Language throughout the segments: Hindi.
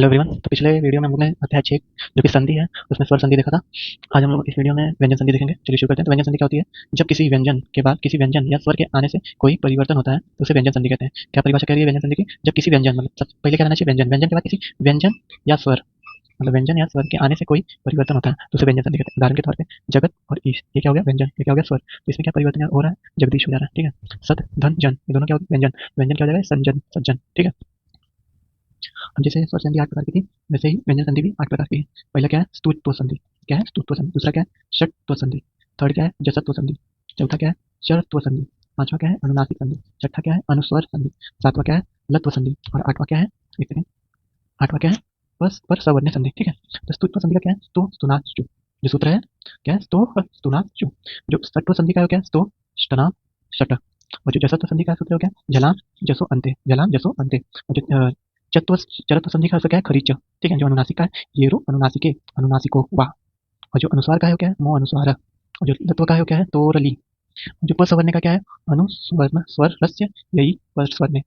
Hello everyone. तो पिछले वीडियो में हम लोगों ने अध्याय 6 जो कि संधि है उसमें स्वर संधि देखा था। आज हम लोग इस वीडियो में व्यंजन संधि देखेंगे। चलिए शुरू करते हैं। तो व्यंजन संधि क्या होती है? जब किसी व्यंजन के बाद किसी व्यंजन या स्वर के आने से कोई परिवर्तन होता है तो उसे व्यंजन संधि कहते हैं। क्या परिभाषा कह रही है व्यंजन संधि की? जब किसी व्यंजन मतलब सबसे पहले क्या रहना चाहिए? व्यंजन। व्यंजन के बाद किसी व्यंजन या स्वर मतलब व्यंजन या स्वर के आने से कोई परिवर्तन होता है तो उसे व्यंजन संधि कहते हैं। उदाहरण के तौर पे जगत और ईश, ये क्या हो गया? व्यंजन। ये क्या हो गया? स्वर। तो इसमें क्या परिवर्तन हो रहा है? जगदीश हो जा रहा है। ठीक है। सत धन जन, ये दोनों क्या हो गए? व्यंजन। व्यंजन क्या हो जाएगा? संजन सज्जन। ठीक है। अब जैसे स्वर संधि 8 प्रकार की थी, वैसे ही व्यंजन संधि भी 8 प्रकार की है। पहला क्या है? स्तुत्व संधि। क्या है? स्तुत्व संधि। दूसरा क्या है? षट्व संधि। थर्ड क्या है? जसत्व संधि। चौथा क्या है? चरत्व संधि। पांचवा क्या है? अनुनासिक संधि। छठा क्या है? अनुस्वर संधि। सातवां क्या है? लत्व संधि। और आठवां क्या है? एक सेकंड। आठवां क्या है? बस पर सवर्ण्य संधि। ठीक है। तो स्तुत्व संधि का क्या है? स्तो स्तुनाच चु। जो सूत्र है क्या है? स्तो स्तुनाच चु। जो षट्व संधि का हो क्या है? स्तो ष्टना शट। और जो जसत्व संधि का सूत्र हो क्या है? जलाम जसो अंते। जलाम जसो अंते। और जो चत्व चरत्व संधि का अर्थ क्या है? खरीच। ठीक है। जो अनुनासिक का है ये रो अनुनासिके अनुनासिको वाह। और जो अनुस्वार का है वो क्या है? मो अनुस्वार। और जो तत्व का है वो क्या है? तोरली। जो पसवर्ण्य का क्या है? अनुस्वर्ण स्वर रस्य यही पसवर्ण्य।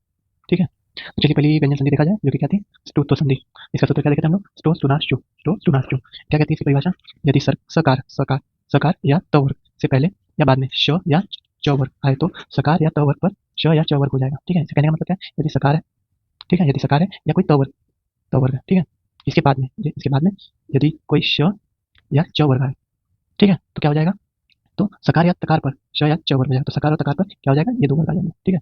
ठीक है। तो चलिए पहले व्यंजन संधि देखा जाए जो कि क्या थी? स्तुत्व संधि। इसका सूत्र क्या देखे थे हम लोग? स्टो स्टुनाश्चु। स्टो स्टुनाश्चु क्या कहती है इसकी परिभाषा? यदि सकार सकार सकार या त वर्ग से पहले या बाद में श या च वर्ग आए तो सकार या त वर्ग पर श या च वर्ग हो जाएगा। ठीक है। इसका कहने का मतलब क्या है? यदि सकार है, ठीक है, यदि सकार है या कोई त वर्ग है, ठीक है, इसके बाद में यदि कोई श या च वर्ग है, ठीक है, तो क्या हो जाएगा? तो सकार या तकार पर श या च वर्ग हो जाएगा। तो सकार और तकार पर क्या हो जाएगा? ये दो वर्ग आ जाएंगे। ठीक है।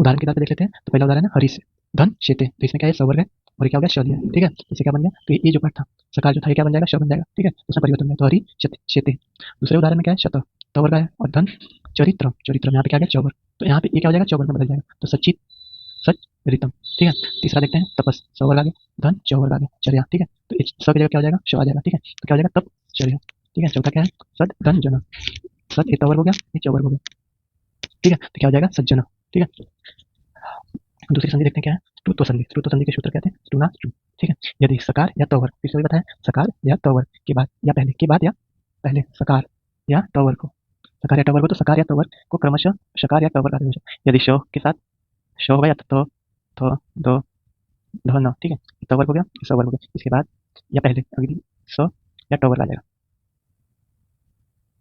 उदाहरण के तौर पे देख लेते हैं। तो पहला उदाहरण है हरि से धन शेते। तो इसमें क्या है? स वर्ग है और ये क्या हो गया? श दिया। ठीक है। इससे क्या बन गया? तो ये जो पार्ट था सकार जो था ये क्या बन जाएगा? श बन जाएगा। ठीक है। उसमें परिवर्तन हो गया तो हरि शेते। दूसरे उदाहरण में क्या है? शत त वर्ग है और धन चरित्र। चरित्र में यहाँ पे क्या आ गया? च वर्ग। तो यहाँ पे ये क्या हो जाएगा? च वर्ग में बदल जाएगा। तो सचित सच रितम। ठीक है। तीसरा देखते हैं तपस। स वर्ग आ गया, धन च वर्ग आ गया, चर्या। ठीक है। तो इस स की जगह क्या हो जाएगा? श आ जाएगा। ठीक है। तो क्या हो जाएगा? तप चर्या। ठीक है। चौथा क्या है? सद धन जन। सद एक त वर्ग हो गया, ये च वर्ग हो गया। ठीक है। तो क्या हो जाएगा? सज्जन। ठीक है। दूसरी संधि देखते हैं क्या है? स्तुत्व संधि। स्तुत्व संधि के सूत्र कहते हैं स्तुना स्तु। ठीक है। यदि सकार या तवर, फिर से वही बताया, सकार या तवर के बाद या पहले सकार या तवर को, सकार या टवर को, तो सकार या तवर को क्रमशः शकार या टवर का आदेश है। यदि श के साथ श होगा या तो थ द ध न। ठीक है। तवर हो गया, सवर हो गया। इसके बाद या पहले अगली स या टवर आ जाएगा।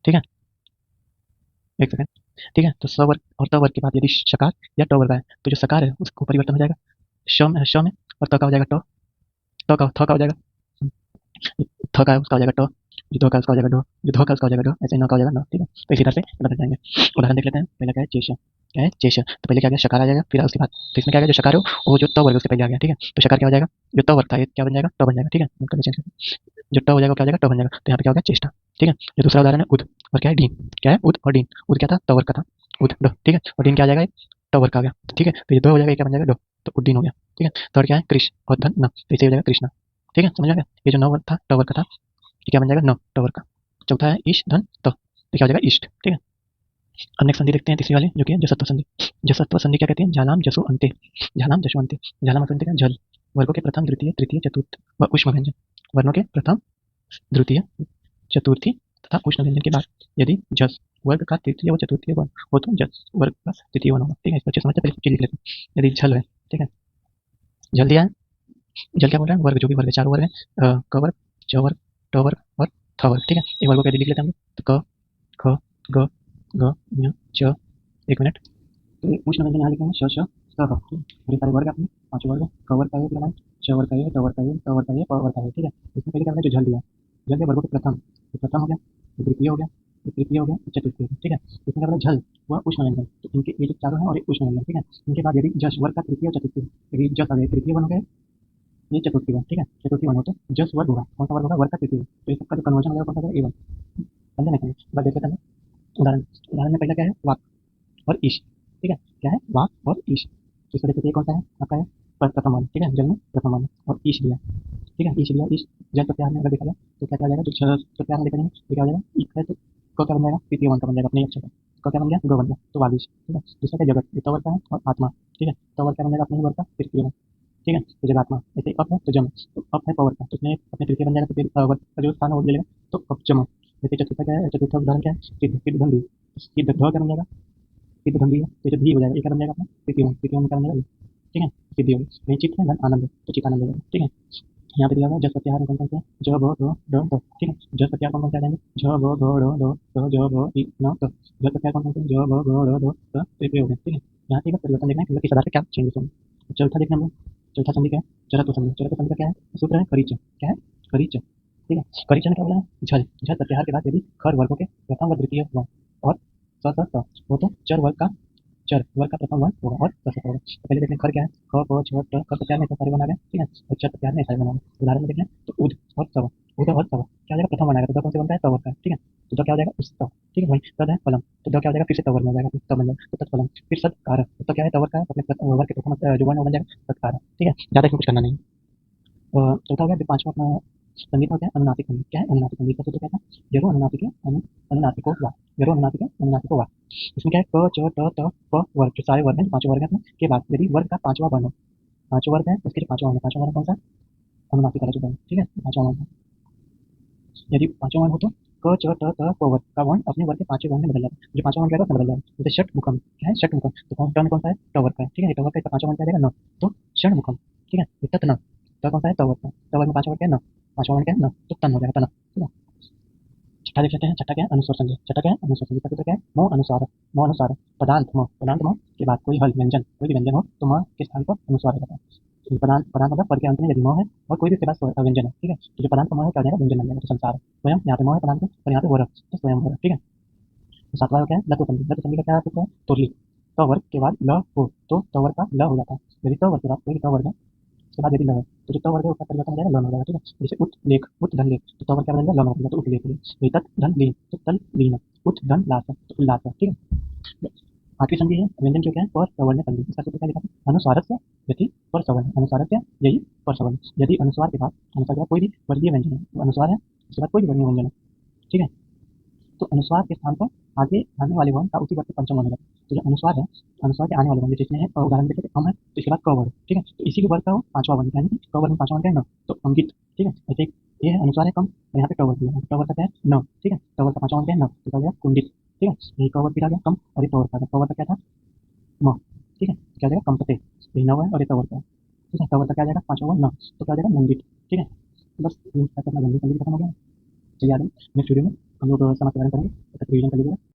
ठीक है। एक सेकंड। ठीक है। तो सवर और तवर के बाद यदि शकार या टवर का है तो जो सकार है उसको परिवर्तन हो जाएगा श में, और त का हो जाएगा ट, थ का हो जाएगा, थ का है उसका हो जाएगा ट, जो ध का उसका हो जाएगा ढ, जो ध का उसका हो जाएगा ढ, ऐसे न का हो जाएगा न। ठीक है। तो इसी तरह से बदल जाएंगे। उदाहरण देख लेते हैं। पहला क्या है? चेश। क्या है? चेश। तो पहले क्या आ गया? शकार आ जाएगा, फिर उसके बाद तो इसमें क्या आ गया? जो शकार हो वो जो त वर्ग उससे पहले आ गया। ठीक है। तो शकार क्या हो जाएगा? जो त वर्ग था ये क्या बन जाएगा? ट बन जाएगा। ठीक है। नोट करके चेंज करते हैं। जो ट हो जाएगा क्या हो जाएगा? ट बन जाएगा। तो यहाँ पे क्या हो गया? चेष्टा। ठीक है। जो दूसरा उदाहरण है उद। और क्या है? डीन। क्या है? उद और डीन। उद क्या था? त वर्ग का था, उद ड। ठीक है। और डीन क्या आ जाएगा? ट वर्ग का आ गया। ठीक है। तो ये दो हो जाएगा, ये क्या बन जाएगा? ड। तो उड्डीन हो गया। ठीक है। थर्ड क्या है? कृष और धन न, तो इसे हो जाएगा कृष्णा। ठीक है। समझ आ गया? ये जो न वर्ग था ट वर्ग का था, ये क्या बन जाएगा? न ट वर्ग का। चौथा है ईश धन त, तो क्या हो जाएगा? इष्ट। ठीक है। अब नेक्स्ट संधि देखते हैं तीसरी वाली जो कि है जसत्व संधि। जसत्व संधि क्या कहती है? झालाम जसो अंते। झालाम जसो अंते। झालाम अंते का झल, वर्गों के प्रथम द्वितीय तृतीय चतुर्थ व उष्म व्यंजन। वर्णों के प्रथम द्वितीय चतुर्थी तथा उष्ण व्यंजन के बाद यदि जस वर्ग का तृतीय व चतुर्थी वर्ण हो तो जस वर्ग का तृतीय वर्ण होगा। ठीक है। इसको अच्छे समझते पहले लिख लेते हैं। यदि झल है, ठीक है, झल दिया है। झल क्या बोल रहा है? वर्ग, जो भी वर्ग है, चारों वर्ग है, क वर्ग, च वर्ग, ट वर्ग और थ वर्ग। ठीक है। एक वर्गों को यदि लिख लेते हैं हम लोग, तो क ख ग घ ञ च। एक मिनट। तो उष्ण व्यंजन यहाँ लिखेंगे श श स स। ठीक है। ये सारे वर्ग अपने पांचों वर्ग है। क वर्ग का ये लगाएं, च वर्ग का ये, ट वर्ग का ये, ट वर्ग का ये, प वर्ग का ये। ठीक है। इसमें पहले क्या हो गया? जो झल दिया, झल दिया वर्गों के प्रथम, तो प्रथम हो गया, ये द्वितीय हो गया, ये तृतीय हो गया, ये चतुर्थी हो गया। ठीक है। इसमें क्या बोला? झल वह उष्ण व्यंजन, तो इनके ये जो चारों हैं और ये उष्ण व्यंजन। ठीक है। इनके बाद यदि जस वर्ग का तृतीय और चतुर्थी, यदि जस आ गया तृतीय बन गए, ये चतुर्थी वन। ठीक है। चतुर्थी वन हो तो जस वर्ग होगा, कौन सा वर्ग होगा? वर्ग का तृतीय। तो इस सबका जो कन्वर्जन हो जाएगा कौन सा? ए वन। समझे ना? बात देख लेते हैं। उदाहरण उदाहरण में पहला क्या है? वाक और ईश। ठीक है। क्या है? वाक और ईश। तो इसको देखते हैं कौन सा है आपका? है प्रथम वाला। ठीक है। जल में प्रथम वाला और ईश दिया। ठीक है। ईश दिया, ईश जल प्रत्याहार में अगर देखा जाए तो क्या क्या आ जाएगा? तो प्रत्याहार में देखा जाएगा ये क्या हो जाएगा? ईक है तो क क्या बन जाएगा? तृतीय वन का बन जाएगा अपने अक्षर का। क क्या बन गया? ग बन गया, तो वालिश। ठीक है। दूसरा क्या? जगत, ये तवर का है और आत्मा। ठीक है। तवर क्या बन जाएगा? अपने ही वर्ग का तृतीय वन। ठीक है। तो जगात्मा। ऐसे अप है तो जम, तो अप है पावर का, तो उसमें अपने तृतीय बन जाएगा, तो फिर वर्ग का जो स्थान है वो ले लेगा, तो अपजम। जैसे चतुर्थ क्या है? चतुर्थ उदाहरण क्या है? सिद्ध, सिद्ध गंधी। सिद्ध ध क्या बन जाएगा? सिद्ध गंधी है, तो जो धी हो जाएगा, ये क्या बन जाएगा अपना? तृतीय वन। तृतीय वन क्या बन जाएगा? ठीक है, सिद्धि होगी। वहीं चित्त है धन आनंद है, तो चित्त आनंद हो जाएगा। ठीक है, यहाँ पे दिया हुआ है जस प्रत्याहार में कौन कौन से हैं? ज ब ध ड द। ठीक है, जस प्रत्याहार कौन कौन से आ जाएंगे? झ ब ध ड़ द स ज ब इ न त। जस प्रत्याहार कौन कौन से हैं? ज ब ग ड़ द स। तो ये हो गए। ठीक है, यहाँ पे एक परिवर्तन देखना है कि मतलब किस आधार पे क्या चेंजेस होंगे। चौथा देखना हम लोग, चौथा संधि क्या है? जड़त्व संधि। जड़त्व संधि का क्या है? सूत्र है परिचय। क्या है? परिचय। ठीक है, परिचय में क्या बोला है? झल। झल प्रत्याहार के बाद यदि खर वर्गों के प्रथम व द्वितीय हुआ और स स स वो तो चर वर्ग का चर वर्ग का प्रथम वर्ग होगा और स स होगा। तो पहले देखते हैं खर क्या है? ख प छ ट। ख प्रत्याहार में ऐसा सारे बना गए। ठीक है, और चर प्रत्याहार में ऐसा ही बना गया। उदाहरण में देखें तो उद और सव। उद और सव क्या हो जाएगा? प्रथम बनाएगा तो द कौन से बनता है? स वर्ग का। ठीक है, तो द क्या हो जाएगा? उस स। ठीक है, वही तद है फलम, तो द क्या हो जाएगा? फिर से तवर में हो जाएगा, फिर तब बन जाएगा तो तत्फलम। फिर सत्कार, तो क्या है? तवर का है, तो अपने वर्ग के प्रथम जो वर्ण वो बन जाएगा सत्कार। ठीक है, ज्यादा इसमें कुछ करना नहीं। चौथा हो गया, फिर पांचवा अपना संधि का क्या है? अनुनासिक संधि। क्या है? अनुनासिक संधि का सूत्र क्या था? यरो अनुनासिक अनुनासिको वा। यरो अनुनासिक अनुनासिको वा। इसमें क्या है? क च ट त प वर्ग, जो सारे वर्ग हैं, पांचों वर्ग हैं अपने, के बाद यदि वर्ग का पांचवा वर्ण हो, पांचों वर्ग है उसके जो पांचवा वर्ण है, पांचवा वर्ण कौन सा? अनुनासिक वाला जो वर्ण। ठीक है, पांचवा वर्ण यदि पांचवा वर्ण हो तो क च ट त प वर्ग का वर्ण अपने वर्ग के पांचवें वर्ण में बदल जाएगा। जो पांचवा वर्ण रहेगा उसमें बदल जाएगा। जैसे षट मुखम। क्या है? षट मुखम, तो ट में कौन सा है? ट वर्ग का है। ठीक है, ट वर्ग का इसका पांचवा वर्ण क्या आ जाएगा? न। तो षण मुखम। ठीक है, तत न। त कौन सा है? त वर्ग का। त वर्ग में पांचवा वर्ण क्या है? न। पांचवा वर्ण क्या है? न, तो तन हो जाएगा, तना। ठीक है, छठा देख लेते हैं। छठा क्या है? अनुस्वर संधि। छठा क्या है? अनुस्वर संधि का सूत्र क्या है? म अनुसार। म अनुसार पदांत म, पदांत म के बाद कोई हल व्यंजन, कोई भी व्यंजन हो तो म के स्थान पर अनुस्वार हो जाता है। तो पदांत, पदांत मतलब पद के अंत में यदि म है और कोई भी उसके बाद व्यंजन है। ठीक है, तो जो पदांत का म है क्या हो जाएगा? व्यंजन बन जाएगा, तो संसार। स्वयं यहाँ पे म है पदांत में और यहाँ पे वर, तो स्वयं वर। ठीक है, तो सातवां क्या है? लघु संधि। लघु संधि का क्या सूत्र है? तुरली। त वर्ग के बाद ल हो तो त वर्ग का ल हो जाता है। यदि त वर्ग के बाद कोई भी त वर्ग है उसके बाद यदि ल है तो जो त वर्ग है उसका परिवर्तन हो जाएगा ल में हो जाएगा। ठीक है, जैसे उत लेख, उत धन लेख, तो त वर्ग क्या बन जाएगा? ल में बन जाएगा, तो उत लेख। यदि तत् धन लीन, तो तल लीन। उत धन लास, तो उल्लास। ठीक है, आठवीं संधि है व्यंजन जो क्या है? पर सवर्ण संधि। इसका सूत्र क्या लिखा है? अनुस्वारस्य यदि पर सवर्ण, अनुस्वारस्य यही पर सवर्ण। यदि अनुस्वार के बाद, अनुस्वार के बाद कोई भी वर्गीय व्यंजन है, वो अनुस्वार है, उसके बाद कोई भी वर्गीय व्यंजन है। ठीक है, तो अनुस्वार के स्थान पर आगे आने वाले वर्ण का उसी वर्ग से पंचम वर्ण होगा। तो जो अनुस्वार है, अनुस्वार के आने वाले वर्ण जिसमें है, उदाहरण देखें तो अम है, तो इसके बाद क वर्ग। ठीक है, तो इसी के वर्ग का वो पांचवा वर्ण, यानी कि क वर्ग में पांचवा वर्ण क्या है? न। तो अंकित। ठीक है, ऐसे ये है अनुस्वार है कम और यहाँ पे ट वर्ग दिया है, ट वर्ग का क्या है? न। ठीक है, ट वर्ग का पांचवा वर्ण क्या है? न, तो क्या हो गया? कुंडित। ठीक है, यही क वर्ग फिर आ गया कम और ये ट वर्ग आ गया। क वर्ग का क्या था? म। ठीक है, तो क्या हो जाएगा? कंपते। यही न है और ये ट वर्ग का है। ठीक है, ट वर्ग का क्या आ जाएगा? पांचवा वर्ण न, तो क्या हो जाएगा? मुंडित। ठीक है, तो बस ये अपना गंदी संधि खत्म हो गया। चलिए आगे नेक्स्ट वीडियो में हम लोग समाप्त करेंगे, तब तक रिवीजन कर लीजिएगा।